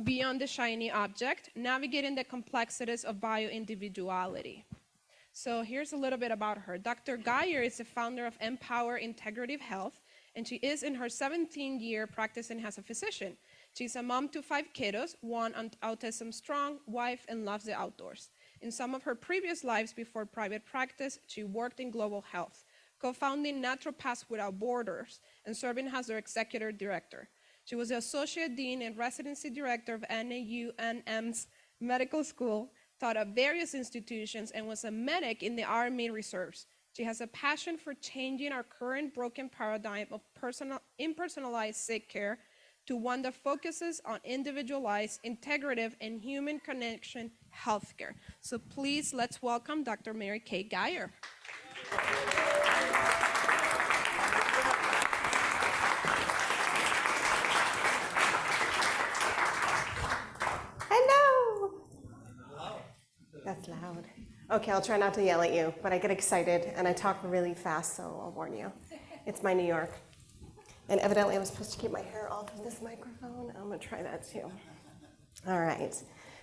Beyond the shiny object, navigating the complexities of bioindividuality. So here's a little bit about her. Dr. Geyer is the founder of Empower Integrative Health, and she is in her 17th year practicing as a physician. She's a mom to 5 kiddos, one on autism strong, wife, and loves the outdoors. In some of her previous lives before private practice, she worked in global health, co-founding Naturopaths Without Borders and serving as their executive director. She was the Associate Dean and Residency Director of NAUNM's Medical School, taught at various institutions, and was a medic in the Army Reserves. She has a passion for changing our current broken paradigm of impersonalized sick care to one that focuses on individualized, integrative, and human connection healthcare. So please, let's welcome Dr. MaryK Geyer. That's loud. Okay, I'll try not to yell at you, but I get excited and I talk really fast, so I'll warn you. It's my New York. And evidently I was supposed to keep my hair off of this microphone. I'm gonna try that too. All right,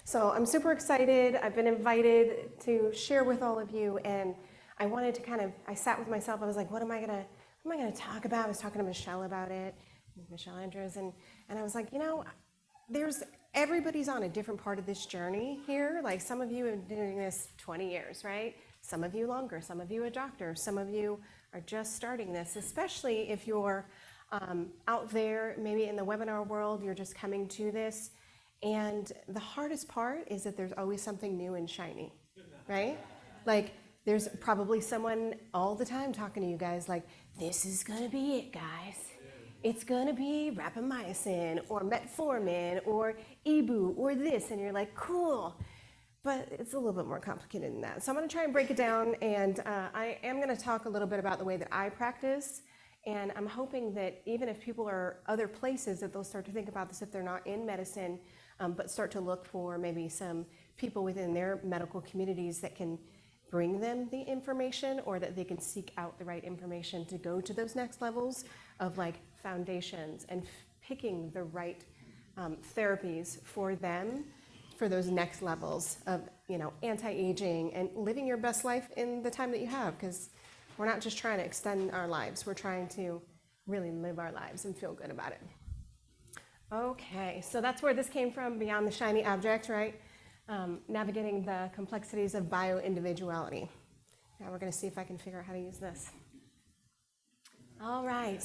so I'm super excited. I've been invited to share with all of you, and I wanted to I sat with myself, I was like, what am I gonna talk about? I was talking to Michelle about it, Michelle Andrews, and I was like, everybody's on a different part of this journey here. Like, some of you have been doing this 20 years, right? Some of you longer, some of you a doctor, some of you are just starting this, especially if you're out there, maybe in the webinar world, you're just coming to this. And the hardest part is that there's always something new and shiny, right? Like, there's probably someone all the time talking to you guys like, this is gonna be it, guys. It's gonna be rapamycin or metformin or Ibu or this, and you're like, cool. But it's a little bit more complicated than that. So I'm gonna try and break it down, and I am gonna talk a little bit about the way that I practice, and I'm hoping that even if people are other places, that they'll start to think about this if they're not in medicine, but start to look for maybe some people within their medical communities that can bring them the information, or that they can seek out the right information to go to those next levels of like foundations and picking the right therapies for them for those next levels of anti-aging and living your best life in the time that you have, because we're not just trying to extend our lives, we're trying to really live our lives and feel good about it. Okay, so that's where this came from, beyond the shiny object, right? Navigating the complexities of bioindividuality. Now we're going to see if I can figure out how to use this. All right.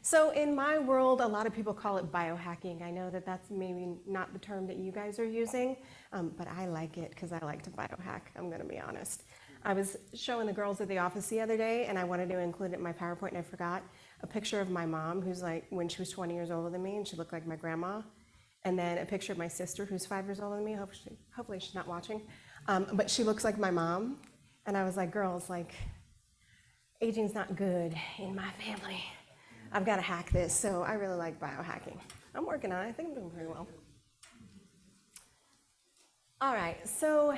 So in my world, a lot of people call it biohacking. I know that that's maybe not the term that you guys are using, but I like it because I like to biohack, I'm going to be honest. I was showing the girls at the office the other day, and I wanted to include it in my PowerPoint, and I forgot a picture of my mom, who's like, when she was 20 years older than me, and she looked like my grandma. And then a picture of my sister, who's 5 years older than me. Hopefully she's not watching. But she looks like my mom. And I was like, girls, like, aging's not good in my family. I've got to hack this. So I really like biohacking. I'm working on it. I think I'm doing pretty well. All right, so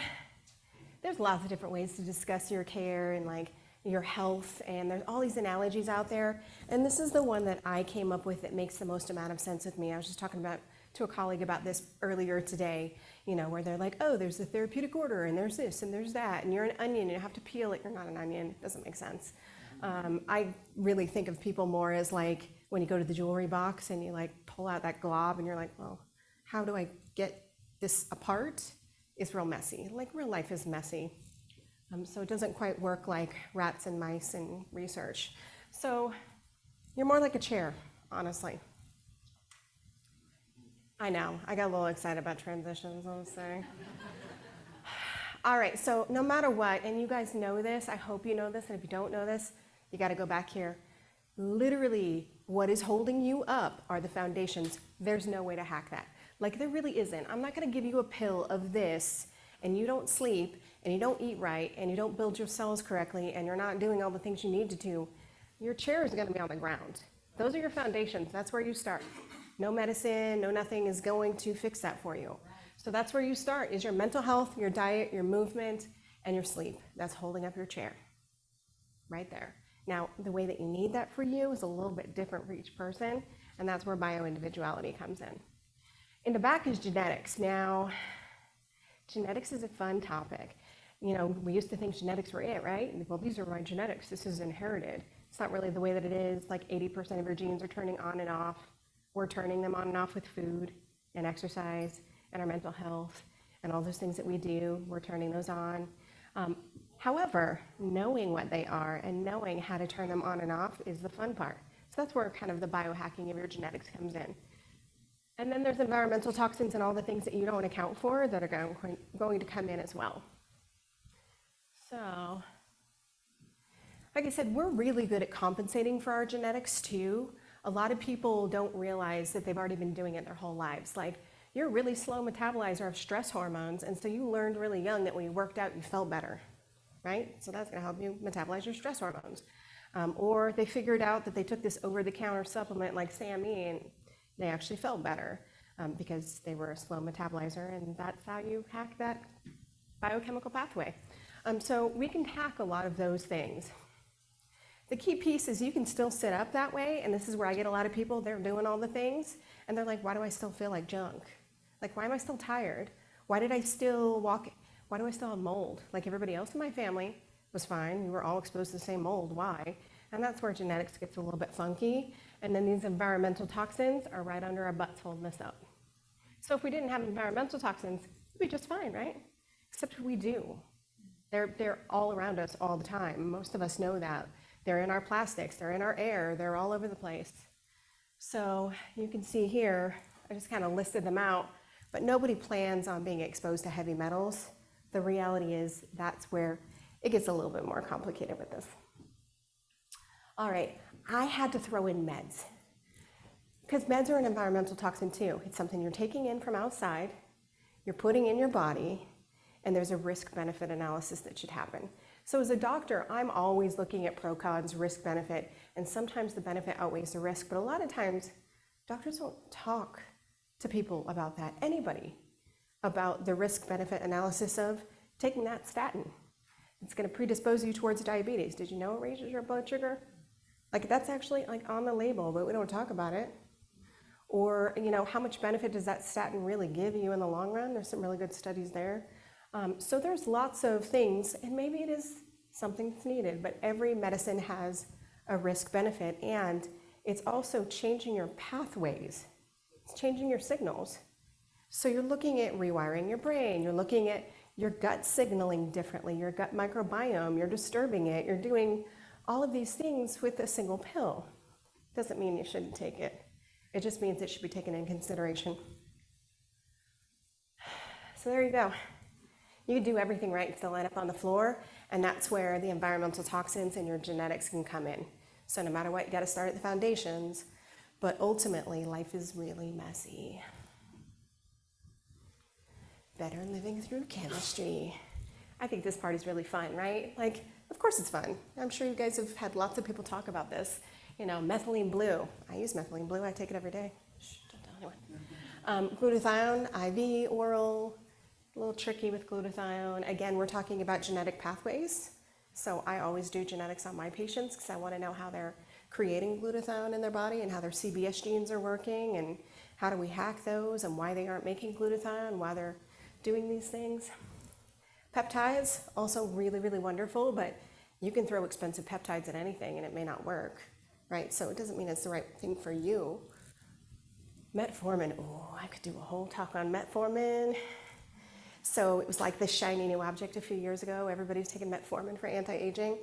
there's lots of different ways to discuss your care and like your health, and there's all these analogies out there. And this is the one that I came up with that makes the most amount of sense with me. I was just talking to a colleague about this earlier today, where they're like, oh, there's a therapeutic order, and there's this, and there's that, and you're an onion, and you have to peel it. You're not an onion. It doesn't make sense. I really think of people more as like when you go to the jewelry box and you like pull out that glob, and you're like, well, how do I get this apart? It's real messy. Like, real life is messy. So it doesn't quite work like rats and mice in research. So you're more like a chair, honestly. I know, I got a little excited about transitions, I was saying. All right, so no matter what, and you guys know this, I hope you know this, and if you don't know this, you gotta go back here. Literally, what is holding you up are the foundations. There's no way to hack that. Like, there really isn't. I'm not gonna give you a pill of this, and you don't sleep, and you don't eat right, and you don't build your cells correctly, and you're not doing all the things you need to do. Your chair is gonna be on the ground. Those are your foundations. That's where you start. No medicine, no nothing is going to fix that for you. So that's where you start, is your mental health, your diet, your movement, and your sleep. That's holding up your chair, right there. Now, the way that you need that for you is a little bit different for each person, and that's where bioindividuality comes in. In the back is genetics. Now, genetics is a fun topic. You know, we used to think genetics were it, right? Well, these are my genetics. This is inherited. It's not really the way that it is. Like 80% of your genes are turning on and off. We're turning them on and off with food and exercise and our mental health and all those things that we do. We're turning those on. However, knowing what they are and knowing how to turn them on and off is the fun part. So that's where kind of the biohacking of your genetics comes in. And then there's environmental toxins and all the things that you don't account for that are going to come in as well. So, like I said, we're really good at compensating for our genetics too. A lot of people don't realize that they've already been doing it their whole lives. Like, you're a really slow metabolizer of stress hormones, and so you learned really young that when you worked out, you felt better, right? So that's gonna help you metabolize your stress hormones. Or they figured out that they took this over-the-counter supplement like SAMe, and they actually felt better because they were a slow metabolizer, and that's how you hack that biochemical pathway. So we can hack a lot of those things. The key piece is you can still sit up that way, and this is where I get a lot of people, they're doing all the things, and they're like, why do I still feel like junk? Like, why am I still tired? Why did I still walk? Why do I still have mold? Like everybody else in my family was fine. We were all exposed to the same mold. Why? And that's where genetics gets a little bit funky. And then these environmental toxins are right under our butts holding us up. So if we didn't have environmental toxins, we'd be just fine, right? Except we do. They're all around us all the time. Most of us know that. They're in our plastics, they're in our air, they're all over the place. So you can see here, I just kind of listed them out, but nobody plans on being exposed to heavy metals. The reality is that's where it gets a little bit more complicated with this. All right, I had to throw in meds because meds are an environmental toxin too. It's something you're taking in from outside, you're putting in your body, and there's a risk-benefit analysis that should happen. So as a doctor, I'm always looking at pro, cons, risk, benefit, and sometimes the benefit outweighs the risk, but a lot of times doctors don't talk to people about that, anybody, about the risk-benefit analysis of taking that statin. It's gonna predispose you towards diabetes. Did you know it raises your blood sugar? Like, that's actually like on the label, but we don't talk about it. Or, you know, how much benefit does that statin really give you in the long run? There's some really good studies there. So there's lots of things, and maybe it is something that's needed, but every medicine has a risk benefit, and it's also changing your pathways. It's changing your signals. So you're looking at rewiring your brain, you're looking at your gut signaling differently, your gut microbiome, you're disturbing it, you're doing all of these things with a single pill. Doesn't mean you shouldn't take it. It just means it should be taken in consideration. So there you go. You do everything right and still end up on the floor, and that's where the environmental toxins and your genetics can come in. So no matter what, you gotta start at the foundations, but ultimately life is really messy. Better living through chemistry. I think this part is really fun, right? Like, of course it's fun. I'm sure you guys have had lots of people talk about this. You know, methylene blue. I use methylene blue, I take it every day. Shh, don't tell anyone. Glutathione, IV, oral. A little tricky with glutathione. Again, we're talking about genetic pathways. So I always do genetics on my patients because I want to know how they're creating glutathione in their body and how their CBS genes are working and how do we hack those and why they aren't making glutathione, why they're doing these things. Peptides, also really, really wonderful, but you can throw expensive peptides at anything and it may not work, right? So it doesn't mean it's the right thing for you. Metformin, oh, I could do a whole talk on metformin. So it was like this shiny new object a few years ago. Everybody's taking metformin for anti-aging.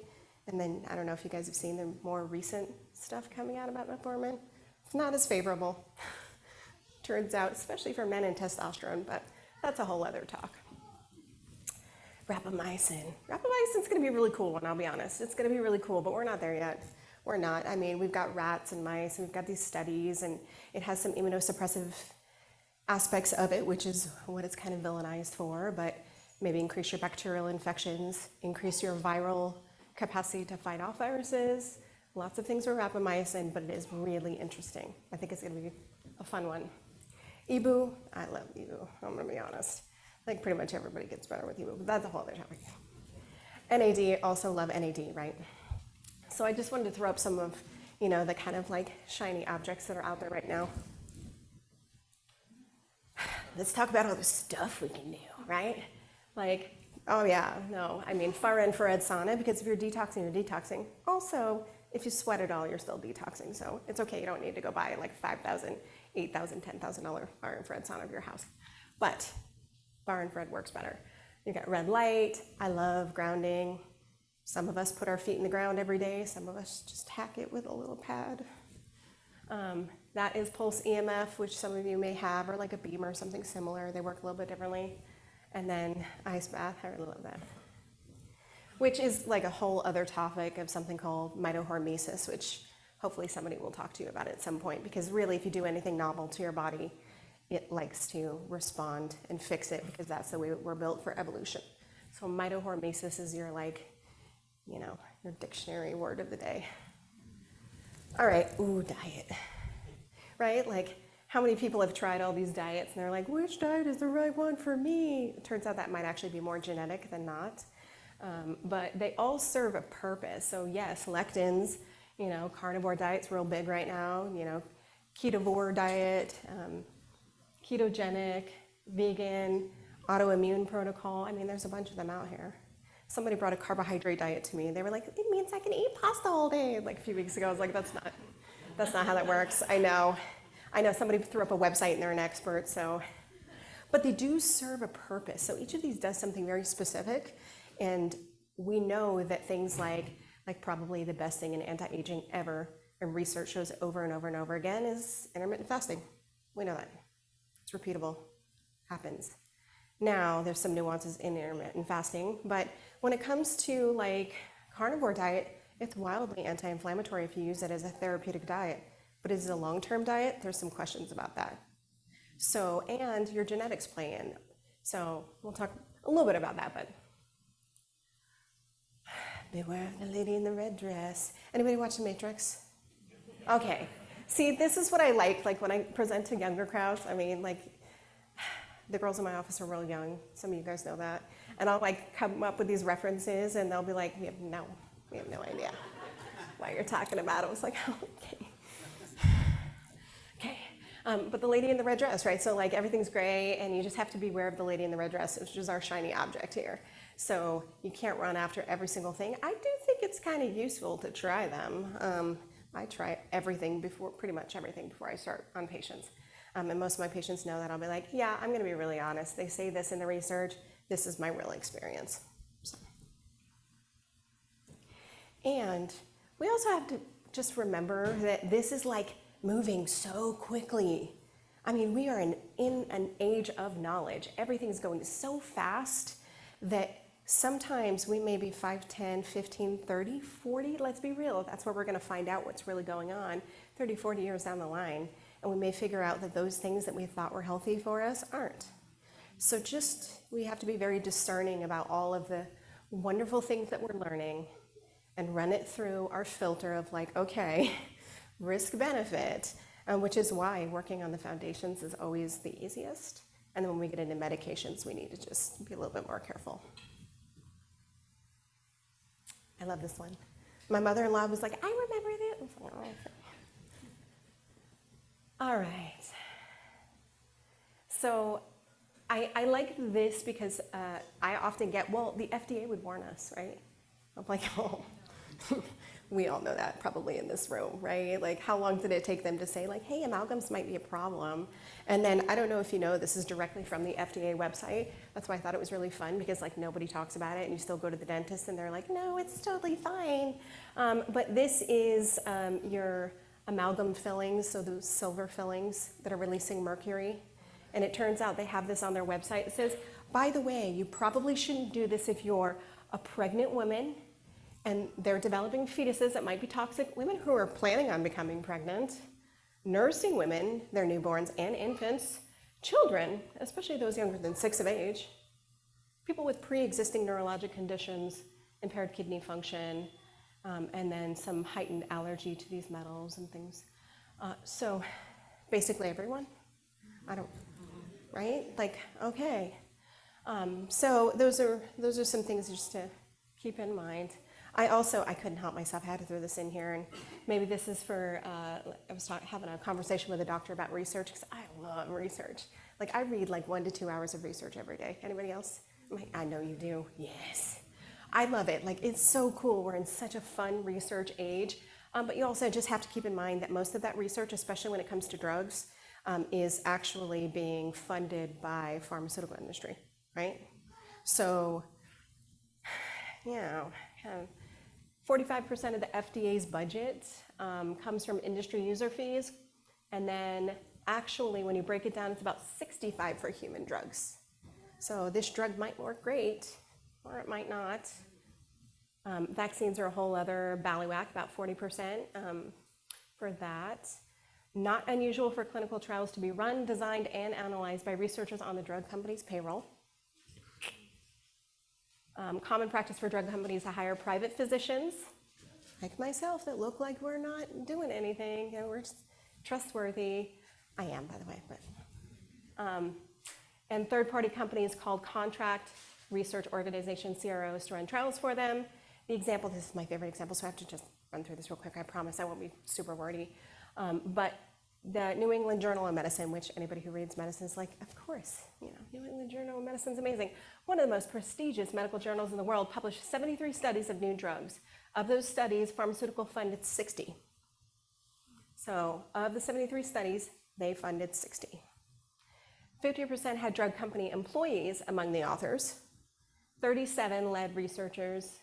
And then, I don't know if you guys have seen the more recent stuff coming out about metformin. It's not as favorable, turns out, especially for men and testosterone, but that's a whole other talk. Rapamycin. Rapamycin's gonna be a really cool one, I'll be honest. It's gonna be really cool, but we're not there yet. We're not. I mean, we've got rats and mice, and we've got these studies, and it has some immunosuppressive aspects of it, which is what it's kind of villainized for, but maybe increase your bacterial infections, increase your viral capacity to fight off viruses. Lots of things with rapamycin, but it is really interesting. I think it's gonna be a fun one. Ibu, I love Ibu, I'm gonna be honest. I think pretty much everybody gets better with Ibu, but that's a whole other topic. NAD, also love NAD, right? So I just wanted to throw up some of, the kind of like shiny objects that are out there right now. let's talk about all the stuff we can do, right? Like, oh yeah, no, I mean, far infrared sauna, because if you're detoxing, you're detoxing. Also, if you sweat at all, you're still detoxing, so it's okay, you don't need to go buy like $5,000, $8,000, $10,000 far infrared sauna of your house. But far infrared works better. You got red light, I love grounding. Some of us put our feet in the ground every day, some of us just hack it with a little pad. That is pulse EMF, which some of you may have, or like a beam or something similar. They work a little bit differently. And then ice bath, I really love that. Which is like a whole other topic of something called mitohormesis, which hopefully somebody will talk to you about at some point, because really if you do anything novel to your body, it likes to respond and fix it, because that's the way we're built for evolution. So mitohormesis is your your dictionary word of the day. All right, ooh, diet. Right? Like, how many people have tried all these diets and they're like, which diet is the right one for me? It turns out that might actually be more genetic than not. But they all serve a purpose. So yes, lectins, carnivore diet's real big right now, ketovore diet, ketogenic, vegan, autoimmune protocol. I mean, there's a bunch of them out here. Somebody brought a carbohydrate diet to me. They were like, it means I can eat pasta all day. Like a few weeks ago, I was like, that's not how that works. I know somebody threw up a website and they're an expert, so. But they do serve a purpose. So each of these does something very specific. And we know that things like probably the best thing in anti-aging ever, and research shows over and over and over again, is intermittent fasting. We know that. It's repeatable, happens. Now, there's some nuances in intermittent fasting, but when it comes to like carnivore diet, it's wildly anti-inflammatory if you use it as a therapeutic diet. But as a long-term diet, there's some questions about that. So, and your genetics play in. So we'll talk a little bit about that, but beware of the lady in the red dress. Anybody watch The Matrix? Okay. See, this is what I like when I present to younger crowds. I mean, the girls in my office are real young. Some of you guys know that. And I'll come up with these references and they'll be like, we have no idea what you're talking about. I was like, oh, okay. Okay. But the lady in the red dress, right? So everything's gray and you just have to be aware of the lady in the red dress, which is our shiny object here. So you can't run after every single thing. I do think it's kind of useful to try them. I try pretty much everything before I start on patients. And most of my patients know that I'll be like, yeah, I'm going to be really honest. They say this in the research. This is my real experience. So. And we also have to just remember that this is moving so quickly. I mean, we are in an age of knowledge. Everything's going so fast that sometimes we may be 5, 10, 15, 30, 40, let's be real. That's where we're going to find out what's really going on 30, 40 years down the line. And we may figure out that those things that we thought were healthy for us aren't. So we have to be very discerning about all of the wonderful things that we're learning and run it through our filter of okay, risk benefit, which is why working on the foundations is always the easiest. And then when we get into medications, we need to just be a little bit more careful. I love this one. My mother-in-law was like, I remember that. I was like, oh, okay. All right. So I like this because I often get, the FDA would warn us, right? I'm like, oh, we all know that probably in this room, right? How long did it take them to say hey, amalgams might be a problem? And then I don't know if you know, this is directly from the FDA website. That's why I thought it was really fun, because nobody talks about it and you still go to the dentist and they're like, no, it's totally fine. But this is your amalgam fillings, so those silver fillings that are releasing mercury. And it turns out they have this on their website. It says, by the way, you probably shouldn't do this if you're a pregnant woman and they're developing fetuses that might be toxic, women who are planning on becoming pregnant, nursing women, their newborns and infants, children, especially those younger than 6 of age, people with pre-existing neurologic conditions, impaired kidney function, and then some heightened allergy to these metals and things. So basically everyone, right? Okay. So those are some things just to keep in mind. I couldn't help myself, I had to throw this in here, and maybe this is for, I was having a conversation with a doctor about research, because I love research. Like I read like 1 to 2 hours of research every day. Anybody else? I'm like, I know you do. Yes. I love it. Like it's so cool. We're in such a fun research age. But you also just have to keep in mind that most of that research, especially when it comes to drugs, is actually being funded by pharmaceutical industry, right? So, you know, 45% of the FDA's budget comes from industry user fees, and then actually when you break it down, it's about 65 for human drugs. So this drug might work great, or it might not. Vaccines are a whole other ballywhack, about 40% for that. Not unusual for clinical trials to be run, designed, and analyzed by researchers on the drug company's payroll. Common practice for drug companies to hire private physicians, like myself, that look like we're not doing anything, and we're just trustworthy. I am, by the way, but. And third-party companies called contract research organizations, CROs, to run trials for them. The example, this is my favorite example, so I have to just run through this real quick. I promise I won't be super wordy. But the New England Journal of Medicine, which anybody who reads medicine is like, of course, you know, New England Journal of Medicine is amazing. One of the most prestigious medical journals in the world published 73 studies of new drugs. Of those studies, pharmaceutical funded 60. So of the 73 studies, they funded 60. 50% had drug company employees among the authors. 37 led researchers,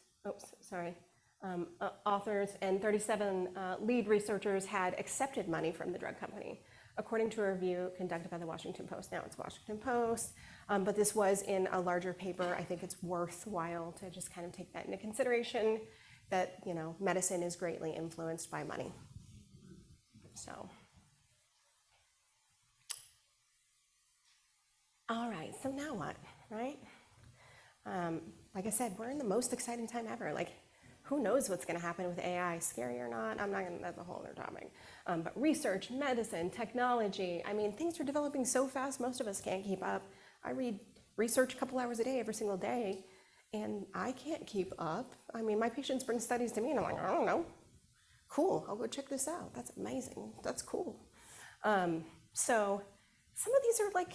authors, and 37 lead researchers had accepted money from the drug company, according to a review conducted by the Washington Post. Now it's Washington Post, but this was in a larger paper. I think it's worthwhile to just kind of take that into consideration, that, you know, medicine is greatly influenced by money. So. All right, so now what, right? Like I said, we're in the most exciting time ever. Like, who knows what's gonna happen with AI, scary or not? I'm not gonna, that's a whole other topic. But research, medicine, technology, I mean, things are developing so fast, most of us can't keep up. I read research a couple hours a day, every single day, and I can't keep up. I mean, my patients bring studies to me and I'm like, I don't know. Cool, I'll go check this out. That's amazing, that's cool. So some of these are like,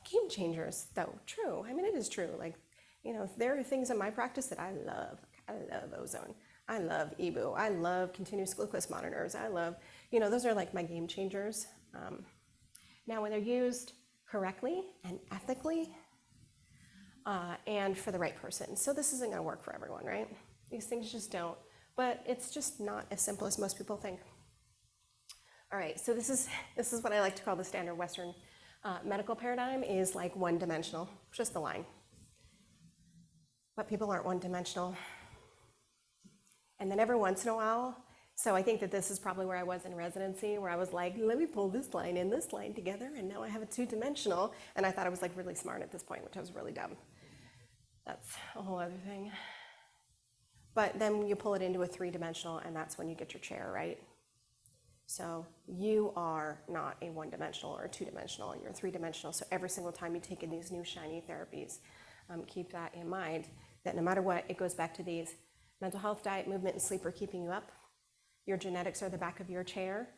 game changers, though. True. I mean, it is true. Like, you know, there are things in my practice that I love. I love ozone. I love EBU. I love continuous glucose monitors. I love, you know, those are like my game changers. Now, when they're used correctly and ethically and for the right person. So this isn't going to work for everyone, right? These things just don't. But it's just not as simple as most people think. All right. So this is what I like to call the standard Western medical paradigm, is like one-dimensional, just the line. But people aren't one-dimensional. And then every once in a while, so I think that this is probably where I was in residency, where I was like, let me pull this line and this line together, and now I have a two-dimensional, and I thought I was like really smart at this point, which I was really dumb. That's a whole other thing. But then you pull it into a three-dimensional, and that's when you get your chair, right? So you are not a one-dimensional or a two-dimensional, you're three-dimensional. So every single time you take in these new shiny therapies, keep that in mind, that no matter what, it goes back to these. Mental health, diet, movement, and sleep are keeping you up. Your genetics are the back of your chair.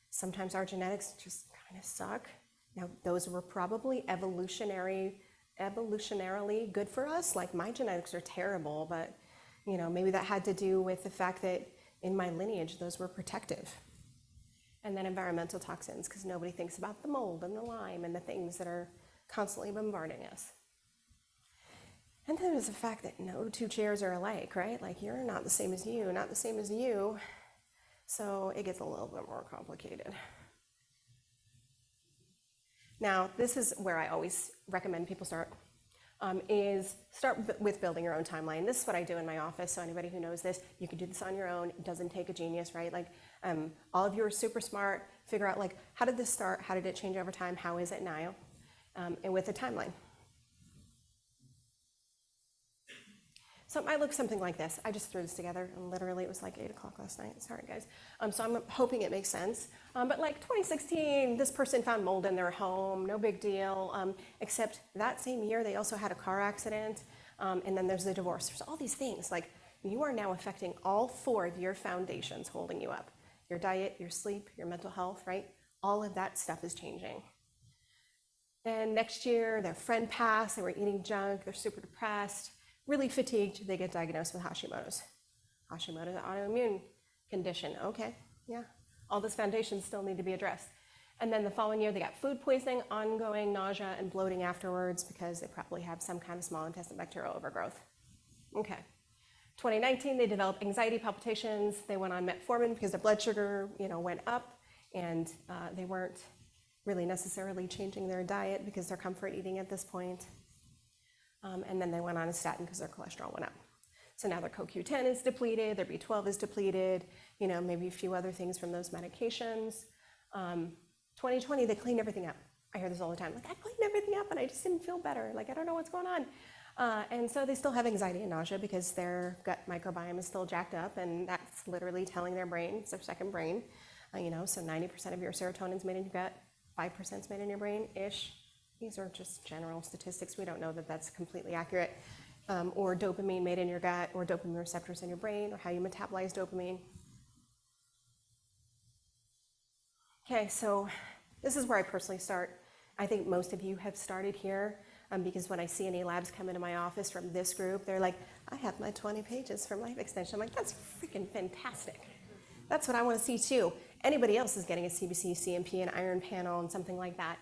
Sometimes our genetics just kind of suck. Now, those were probably evolutionarily good for us. Like, my genetics are terrible, but, you know, maybe that had to do with the fact that in my lineage, those were protective. And then environmental toxins, because nobody thinks about the mold and the Lyme and the things that are constantly bombarding us. And then there's the fact that no two chairs are alike, right? Like, you're not the same as you, not the same as you. So it gets a little bit more complicated. Now, this is where I always recommend people start, is start with building your own timeline. This is what I do in my office, so anybody who knows this, you can do this on your own. It doesn't take a genius, right? Like, all of you are super smart. Figure out, like, how did this start? How did it change over time? How is it now? And with a timeline. So it might look something like this. I just threw this together, and literally it was like 8 o'clock last night. Sorry, guys. So I'm hoping it makes sense. But like 2016, this person found mold in their home. No big deal. Except that same year, they also had a car accident. And then there's the divorce. There's all these things. Like, you are now affecting all 4 of your foundations holding you up. Your diet, your sleep, your mental health, right? All of that stuff is changing. And next year, their friend passed, they were eating junk, they're super depressed, really fatigued, they get diagnosed with Hashimoto's. Hashimoto's an autoimmune condition. Okay, yeah. All those foundations still need to be addressed. And then the following year, they got food poisoning, ongoing nausea and bloating afterwards because they probably have some kind of small intestine bacterial overgrowth. Okay. 2019, they developed anxiety, palpitations. They went on metformin because their blood sugar, went up, and they weren't really necessarily changing their diet because they're comfort eating at this point. And then they went on a statin because their cholesterol went up. So now their CoQ10 is depleted, their B12 is depleted, maybe a few other things from those medications. 2020, they cleaned everything up. I hear this all the time. Like, I cleaned everything up and I just didn't feel better. Like, I don't know what's going on. And so they still have anxiety and nausea because their gut microbiome is still jacked up, and that's literally telling their brain, it's their second brain. So 90% of your serotonin is made in your gut, 5% is made in your brain-ish. These are just general statistics. We don't know that that's completely accurate. Or dopamine made in your gut, or dopamine receptors in your brain, or how you metabolize dopamine. Okay, so this is where I personally start. I think most of you have started here because when I see any labs come into my office from this group, they're like, I have my 20 pages for life extension. I'm like, that's freaking fantastic. That's what I want to see too. Anybody else is getting a CBC, CMP, an iron panel, and something like that.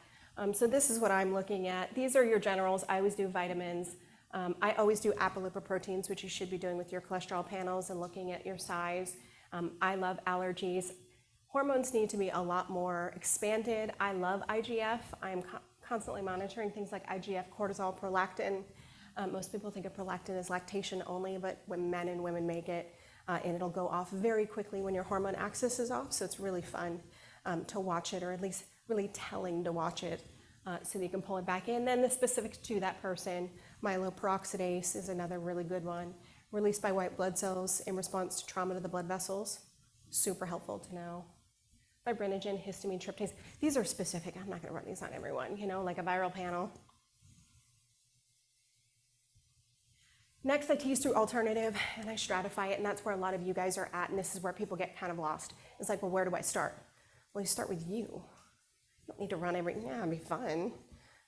So this is what I'm looking at. These are your generals. I always do vitamins. I always do apolipoproteins, which you should be doing with your cholesterol panels and looking at your size. I love allergies. Hormones need to be a lot more expanded. I love IGF. I'm constantly monitoring things like IGF, cortisol, prolactin. Most people think of prolactin as lactation only, but when men and women make it, and it'll go off very quickly when your hormone axis is off, so it's really fun to watch it, or at least really telling to watch it so that you can pull it back in. Then the specific to that person, myeloperoxidase is another really good one, released by white blood cells in response to trauma to the blood vessels. Super helpful to know. Fibrinogen, histamine, tryptase. These are specific. I'm not going to run these on everyone, like a viral panel. Next, I tease through alternative and I stratify it, and that's where a lot of you guys are at, and this is where people get kind of lost. It's like, well, where do I start? Well, you start with you. You don't need to run everything. Yeah, it'd be fun.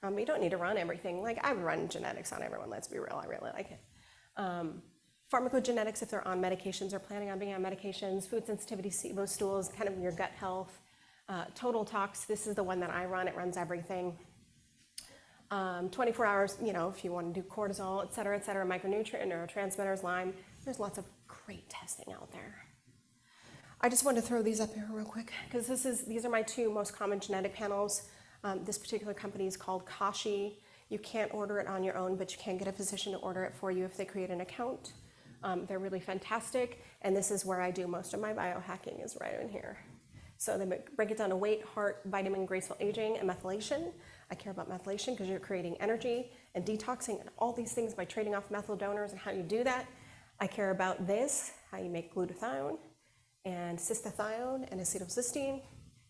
But you don't need to run everything. Like, I run genetics on everyone, let's be real. I really like it. Pharmacogenetics, if they're on medications or planning on being on medications, food sensitivity, SIBO stools, kind of your gut health. Total Tox, this is the one that I run. It runs everything. 24 hours, if you want to do cortisol, et cetera, micronutrient, neurotransmitters, Lyme. There's lots of great testing out there. I just wanted to throw these up here real quick because these are my two most common genetic panels. This particular company is called Kashi. You can't order it on your own, but you can get a physician to order it for you if they create an account. They're really fantastic, and this is where I do most of my biohacking, is right in here. So they break it down to weight, heart, vitamin, graceful aging, and methylation. I care about methylation because you're creating energy and detoxing and all these things by trading off methyl donors and how you do that. I care about this, how you make glutathione and cystathione and acetylcysteine,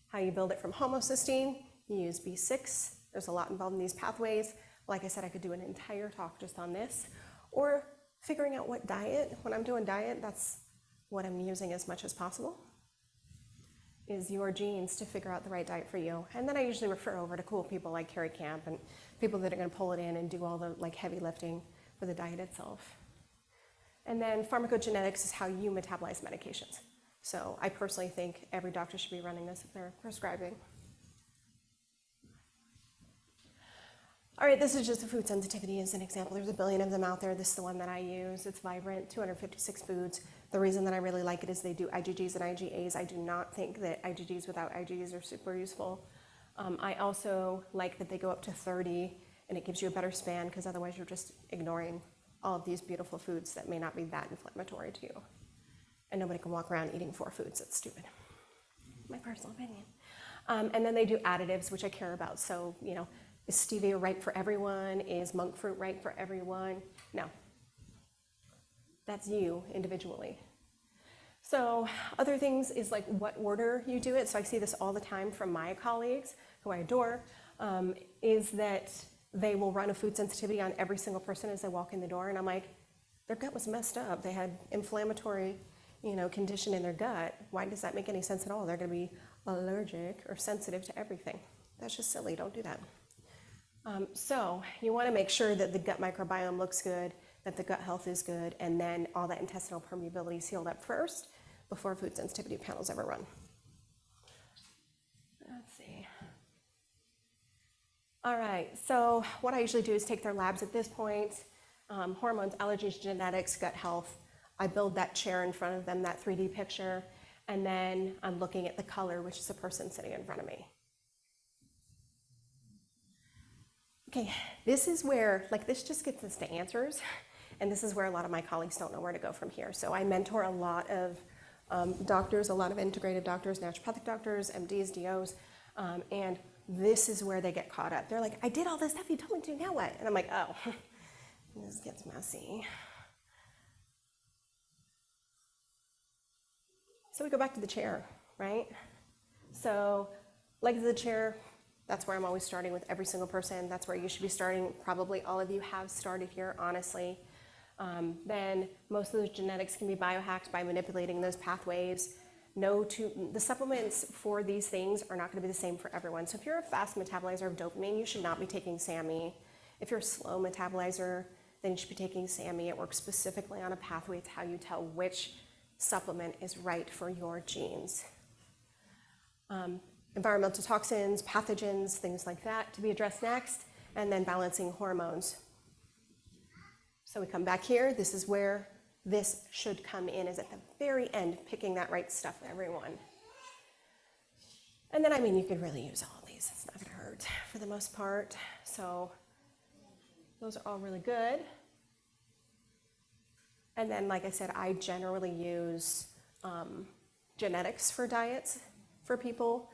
how you build it from homocysteine. You use B6. There's a lot involved in these pathways. Like I said, I could do an entire talk just on this. Or figuring out what diet. When I'm doing diet, that's what I'm using as much as possible, is your genes to figure out the right diet for you. And then I usually refer over to cool people like Carrie Camp and people that are going to pull it in and do all the heavy lifting for the diet itself. And then pharmacogenetics is how you metabolize medications. So I personally think every doctor should be running this if they're prescribing. All right, this is just a food sensitivity as an example. There's a billion of them out there. This is the one that I use. It's Vibrant, 256 foods. The reason that I really like it is they do IgGs and IgAs. I do not think that IgGs without IgGs are super useful. I also like that they go up to 30, and it gives you a better span because otherwise you're just ignoring all of these beautiful foods that may not be that inflammatory to you. And nobody can walk around eating 4 foods. That's stupid. My personal opinion. And then they do additives, which I care about. So, is stevia right for everyone? Is monk fruit right for everyone? No. That's you individually. So other things is like what order you do it. So I see this all the time from my colleagues, who I adore, is that they will run a food sensitivity on every single person as they walk in the door. And I'm like, their gut was messed up. They had inflammatory, condition in their gut. Why does that make any sense at all? They're going to be allergic or sensitive to everything. That's just silly. Don't do that. So you want to make sure that the gut microbiome looks good, that the gut health is good, and then all that intestinal permeability is healed up first before food sensitivity panels ever run. Let's see. All right, so what I usually do is take their labs at this point, hormones, allergies, genetics, gut health. I build that chair in front of them, that 3D picture, and then I'm looking at the color, which is the person sitting in front of me. Okay, this is where, like, this just gets us to answers, and this is where a lot of my colleagues don't know where to go from here. So I mentor a lot of doctors, a lot of integrative doctors, naturopathic doctors, MDs, DOs, and this is where they get caught up. They're like, I did all this stuff you told me to, now what? And I'm like, oh, this gets messy. So we go back to the chair, right? So legs of the chair, that's where I'm always starting with every single person. That's where you should be starting. Probably all of you have started here, honestly. Then most of those genetics can be biohacked by manipulating those pathways. The supplements for these things are not going to be the same for everyone. So if you're a fast metabolizer of dopamine, you should not be taking SAMe. If you're a slow metabolizer, then you should be taking SAMe. It works specifically on a pathway. It's how you tell which supplement is right for your genes. Environmental toxins, pathogens, things like that to be addressed next, and then balancing hormones. So we come back here. This is where this should come in, is at the very end, picking that right stuff for everyone. And then, I mean, you could really use all of these. It's not going to hurt for the most part. So those are all really good. And then, like I said, I generally use genetics for diets for people.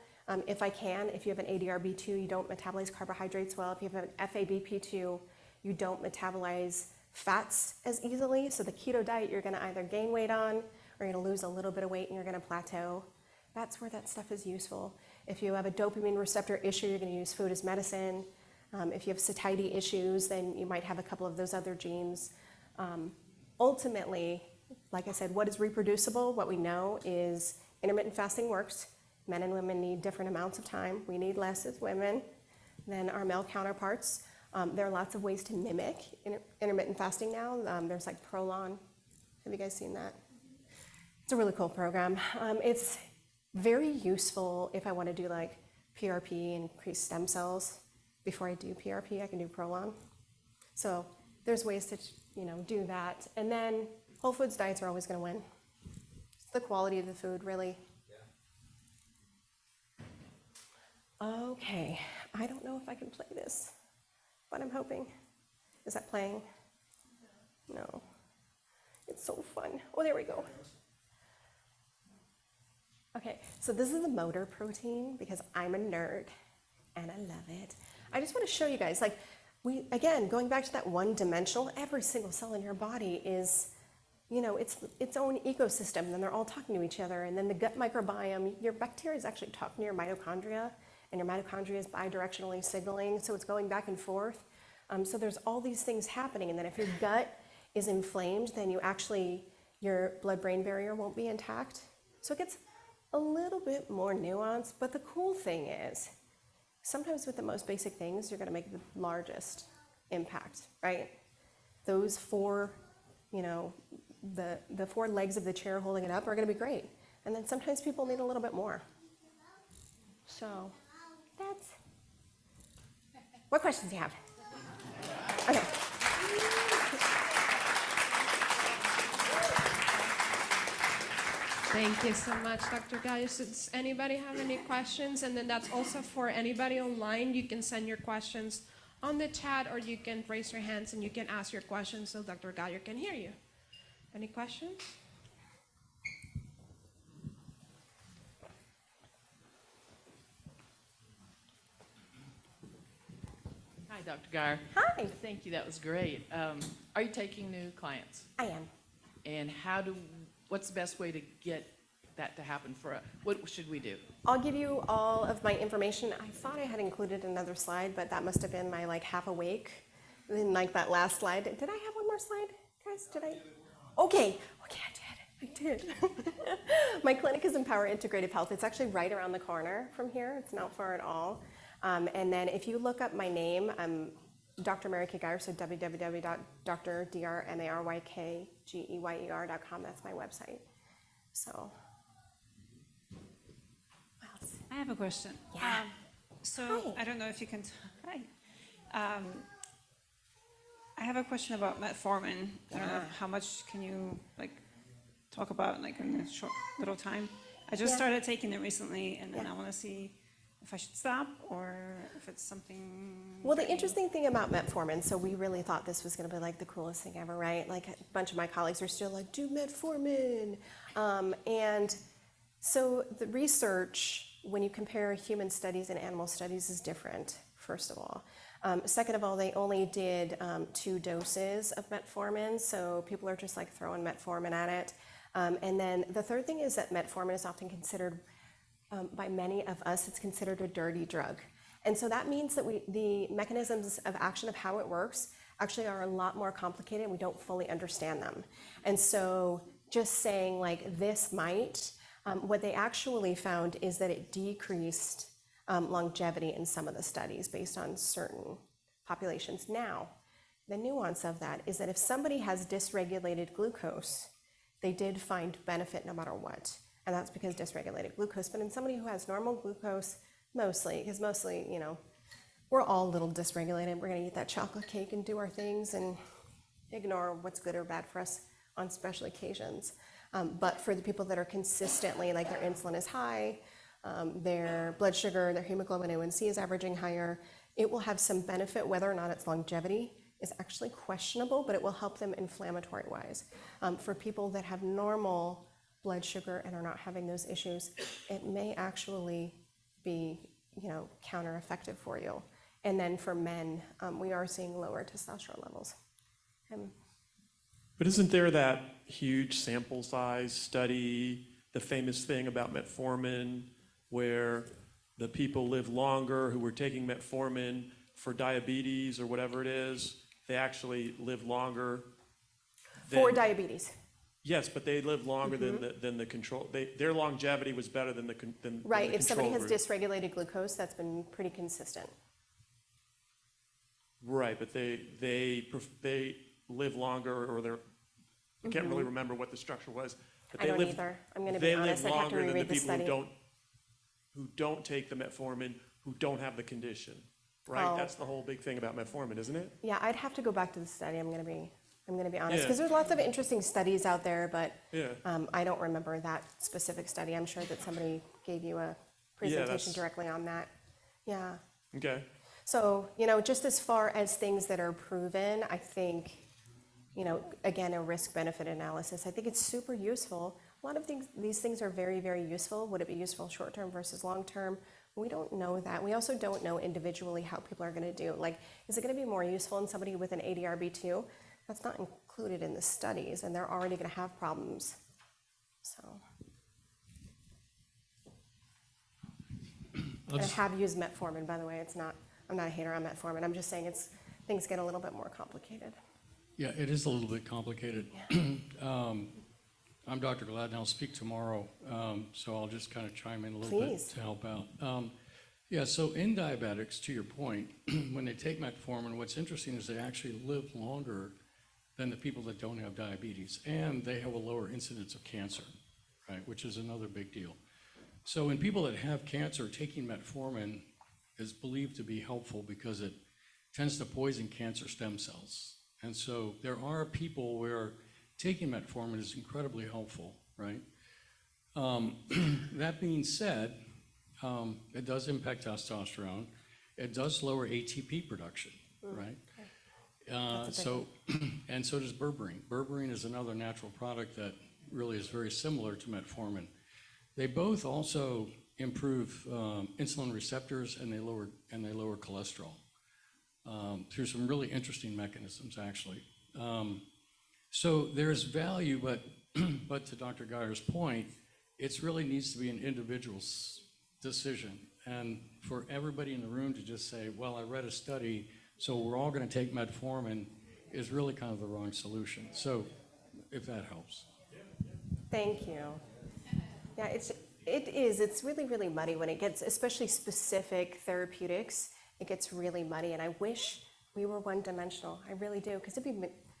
If I can, if you have an ADRB2, you don't metabolize carbohydrates well. If you have an FABP2, you don't metabolize fats as easily. So the keto diet, you're going to either gain weight on, or you're going to lose a little bit of weight and you're going to plateau. That's where that stuff is useful. If you have a dopamine receptor issue, you're going to use food as medicine. If you have satiety issues, then you might have a couple of those other genes. Ultimately, like I said, what is reproducible? What we know is intermittent fasting works. Men and women need different amounts of time. We need less as women than our male counterparts. There are lots of ways to mimic intermittent fasting now. There's like Prolon. Have you guys seen that? It's a really cool program. It's very useful if I want to do like PRP and increase stem cells. Before I do PRP, I can do Prolon. So there's ways to do that. And then whole foods diets are always going to win. It's the quality of the food, really. Okay, I don't know if I can play this, but I'm hoping. Is that playing? No. It's so fun. Oh, there we go. Okay, so this is a motor protein because I'm a nerd and I love it. I just want to show you guys, like, again, going back to that one-dimensional, every single cell in your body is, its own ecosystem, and then they're all talking to each other, and then the gut microbiome, your bacteria is actually talking to your mitochondria, and your mitochondria is bidirectionally signaling, so it's going back and forth. So there's all these things happening, and then if your gut is inflamed, then your blood-brain barrier won't be intact. So it gets a little bit more nuanced, but the cool thing is, sometimes with the most basic things, you're going to make the largest impact, right? Those four, the four legs of the chair holding it up are going to be great. And then sometimes people need a little bit more. So that's... What questions do you have? Okay. Thank you so much, Dr. Geyer. So does anybody have any questions? And then that's also for anybody online. You can send your questions on the chat, or you can raise your hands and you can ask your questions so Dr. Geyer can hear you. Any questions? Hi, Dr. Geyer. Hi. Thank you. That was great. Are you taking new clients? I am. And what's the best way to get that to happen for us? What should we do? I'll give you all of my information. I thought I had included another slide, but that must have been my half awake. Then that last slide. Did I have one more slide, guys? Did I? Okay, I did. My clinic is Empower Integrative Health. It's actually right around the corner from here. It's not far at all. And then if you look up my name, I'm Dr. MaryK Geyer, so www.drMaryKGeyer.com. That's my website. So, what else? I have a question. Yeah. So Hi. I don't know if you can. Hi. I have a question about metformin. I don't know how much can you talk about in a short little time. I just Yeah. started taking it recently, and then Yeah. I want to see if I should stop or if it's something. Well, the interesting thing about metformin, so we really thought this was going to be like the coolest thing ever, right? Like a bunch of my colleagues are still like, do metformin. And so the research, when you compare human studies and animal studies, is different, first of all. Second of all, they only did 2 doses of metformin, so people are just like throwing metformin at it. And then the third thing is that metformin is often considered, by many of us, it's considered a dirty drug. And so that means that the mechanisms of action of how it works actually are a lot more complicated and we don't fully understand them. And so just saying like this might, what they actually found is that it decreased longevity in some of the studies based on certain populations. Now, the nuance of that is that if somebody has dysregulated glucose, they did find benefit no matter what. And that's because dysregulated glucose. But in somebody who has normal glucose, mostly, because mostly, we're all a little dysregulated. We're going to eat that chocolate cake and do our things and ignore what's good or bad for us on special occasions. But for the people that are consistently, like their insulin is high, their blood sugar, their hemoglobin A1C is averaging higher, it will have some benefit. Whether or not its longevity is actually questionable, but it will help them inflammatory-wise. For people that have normal blood sugar and are not having those issues, it may actually be, counter-effective for you. And then for men, we are seeing lower testosterone levels. But isn't there that huge sample size study, the famous thing about metformin, where the people live longer who were taking metformin for diabetes or whatever it is, they actually live longer For diabetes. Yes, but they live longer than the control. Their longevity was better than the than Right, the if somebody has control group. dysregulated glucose, that's been pretty consistent. Right, but they live longer, or they're. I can't really remember what the structure was. But I they don't live, either. I'm going to they be honest, live I'd have to longer than the reread the people study. who don't take the metformin, who don't have the condition. Right, Oh. that's the whole big thing about metformin, isn't it? Yeah, I'd have to go back to the study. I'm going to be honest, Yeah. because there's lots of interesting studies out there, but Yeah. I don't remember that specific study. I'm sure that somebody gave you a presentation that's- directly on that. Yeah. Okay. So, just as far as things that are proven, I think, again, a risk-benefit analysis, I think it's super useful. A lot of these things are very, very useful. Would it be useful short-term versus long-term? We don't know that. We also don't know individually how people are going to do. Like, is it going to be more useful in somebody with an ADRB2? That's not included in the studies, and they're already going to have problems. So, and I have used metformin, by the way. I'm not a hater on metformin. I'm just saying things get a little bit more complicated. Yeah, it is a little bit complicated. I'm Dr. Gladden. I'll speak tomorrow, so I'll just kind of chime in a little Please. bit to help out. Yeah, so in diabetics, to your point, when they take metformin, what's interesting is they actually live longer than the people that don't have diabetes, and they have a lower incidence of cancer, right, which is another big deal. So in people that have cancer, taking metformin is believed to be helpful because it tends to poison cancer stem cells. And so there are people where taking metformin is incredibly helpful, right? That being said, it does impact testosterone. It does lower ATP production, right? So does berberine. Berberine is another natural product that really is very similar to metformin. They both also improve insulin receptors, and they lower cholesterol through some really interesting mechanisms, actually. So there's value, but to Dr. Geyer's point, it really needs to be an individual's decision. And for everybody in the room to just say, well, I read a study, so we're all going to take metformin, is really kind of the wrong solution. So if that helps. Thank you. Yeah, It is. It's really, really muddy when it gets, especially specific therapeutics, it gets really muddy. And I wish we were one-dimensional. I really do, because it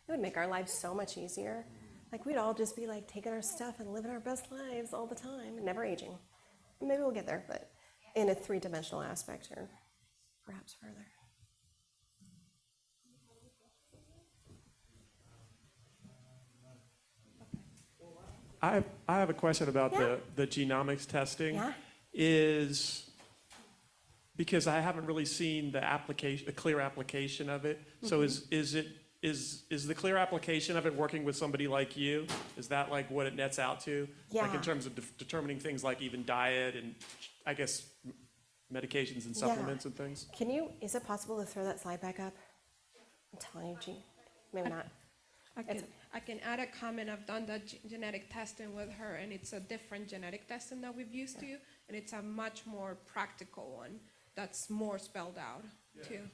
would make our lives so much easier. Like, we'd all just be like taking our stuff and living our best lives all the time and never aging. Maybe we'll get there, but in a three-dimensional aspect, or perhaps further. I have a question about Yeah. the genomics testing. Yeah. Is because I haven't really seen the application, the clear application of it. So is the clear application of it working with somebody like you? Is that like what it nets out to? Like in Yeah. terms of determining things like even diet and I guess medications and supplements and things? Is it possible to throw that slide back up? I'm telling you, Jean, maybe not. I can add a comment. I've done the genetic testing with her, and it's a different genetic testing that we've used to, and it's a much more practical one that's more spelled out too.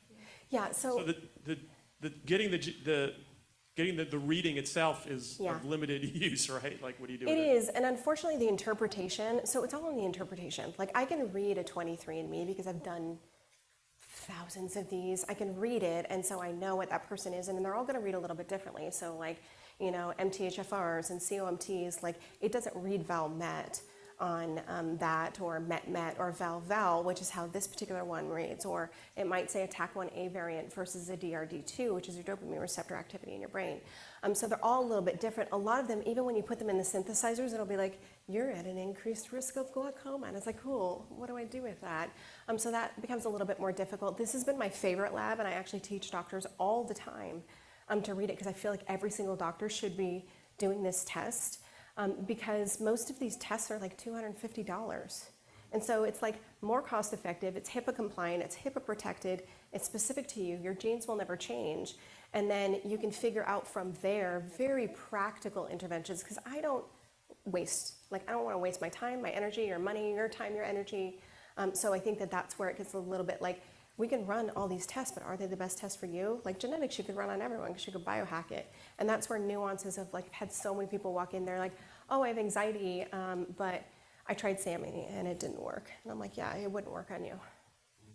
Yeah, So the getting the reading itself is Yeah. of limited use, right? Like, what do you do it with it? is, and unfortunately the interpretation, so it's all in the interpretation. Like, I can read a 23andMe because I've done thousands of these. I can read it, and so I know what that person is, and they're all gonna read a little bit differently. So like, MTHFRs and COMTs, like, it doesn't read Val-Met on that, or Met-Met, or Val-Val, which is how this particular one reads, or it might say a TAC1A variant versus a DRD2, which is your dopamine receptor activity in your brain. So they're all a little bit different. A lot of them, even when you put them in the synthesizers, it'll be like, you're at an increased risk of glaucoma, and it's like, cool, what do I do with that? So that becomes a little bit more difficult. This has been my favorite lab, and I actually teach doctors all the time to read it, because I feel like every single doctor should be doing this test. Because most of these tests are like $250. And so it's like more cost effective, it's HIPAA compliant, it's HIPAA protected, it's specific to you, your genes will never change. And then you can figure out from there very practical interventions, because I don't want to waste my time, my energy, your money, your time, your energy. So I think that that's where it gets a little bit like, we can run all these tests, but are they the best tests for you? Like genetics, you could run on everyone because you could biohack it. And that's where nuances of like, I've had so many people walk in there like, oh, I have anxiety, but I tried SAMe and it didn't work. And I'm like, yeah, it wouldn't work on you.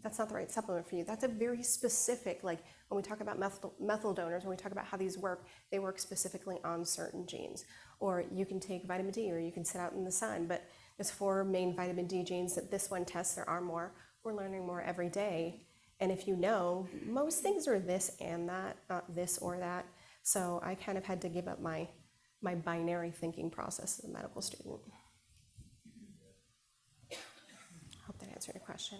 That's not the right supplement for you. That's a very specific, like when we talk about methyl donors, when we talk about how these work, they work specifically on certain genes. Or you can take vitamin D, or you can sit out in the sun, but there's 4 main vitamin D genes that this one tests. There are more. We're learning more every day. And if you know, most things are this and that, not this or that. So I kind of had to give up my binary thinking process as a medical student. I hope that answered your question.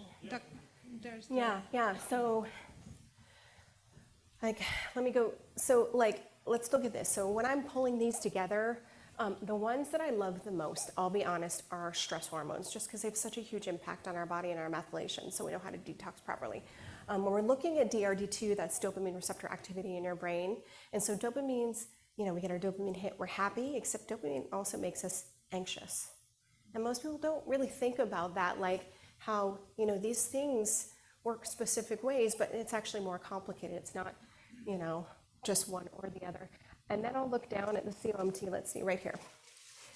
There's Yeah. So, like, let me go. So, like, let's look at this. So when I'm pulling these together, the ones that I love the most, I'll be honest, are stress hormones, just because they have such a huge impact on our body and our methylation, so we know how to detox properly. When we're looking at DRD2, that's dopamine receptor activity in your brain. And so dopamines, we get our dopamine hit, we're happy, except dopamine also makes us anxious. And most people don't really think about that, like how, these things work specific ways, but it's actually more complicated. It's not, just one or the other. And then I'll look down at the COMT, let's see, right here.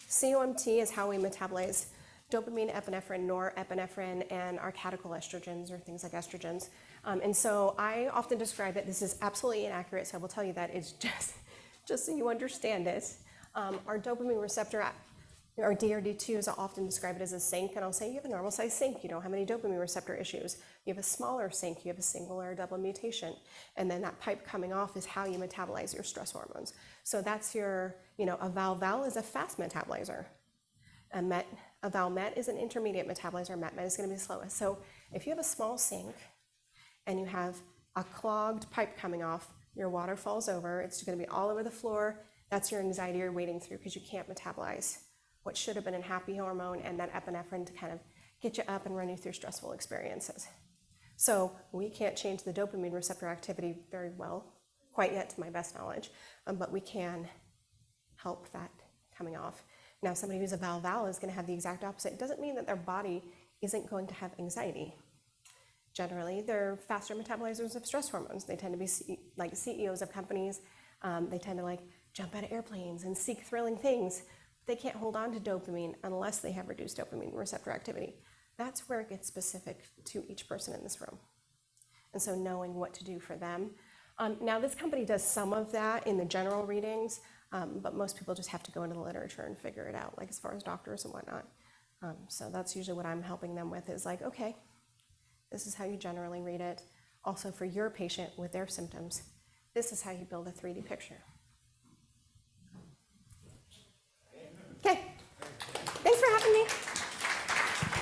COMT is how we metabolize dopamine, epinephrine, norepinephrine, and our catechoestrogens, or things like estrogens. And so I often describe it, this is absolutely inaccurate, so I will tell you that it's just so you understand it. Our dopamine receptor, our DRD2s, I'll often describe it as a sink, and I'll say you have a normal size sink, you don't have any dopamine receptor issues. You have a smaller sink, you have a single or a double mutation. And then that pipe coming off is how you metabolize your stress hormones. So that's your, a Val-Val is a fast metabolizer. A Val-Met is an intermediate metabolizer, Met-Met is gonna be the slowest. So if you have a small sink and you have a clogged pipe coming off, your water falls over, it's gonna be all over the floor, that's your anxiety you're wading through because you can't metabolize what should have been a happy hormone and that epinephrine to kind of get you up and run you through stressful experiences. So we can't change the dopamine receptor activity very well, quite yet to my best knowledge, but we can help that coming off. Now, somebody who's a Val-Val is going to have the exact opposite. It doesn't mean that their body isn't going to have anxiety. Generally, they're faster metabolizers of stress hormones. They tend to be like CEOs of companies. They tend to like jump out of airplanes and seek thrilling things. they can't hold on to dopamine unless they have reduced dopamine receptor activity. That's where it gets specific to each person in this room. And so knowing what to do for them. Now this company does some of that in the general readings, but most people just have to go into the literature and figure it out, like as far as doctors and whatnot. So that's usually what I'm helping them with is like, okay, this is how you generally read it. Also for your patient with their symptoms, this is how you build a 3D picture.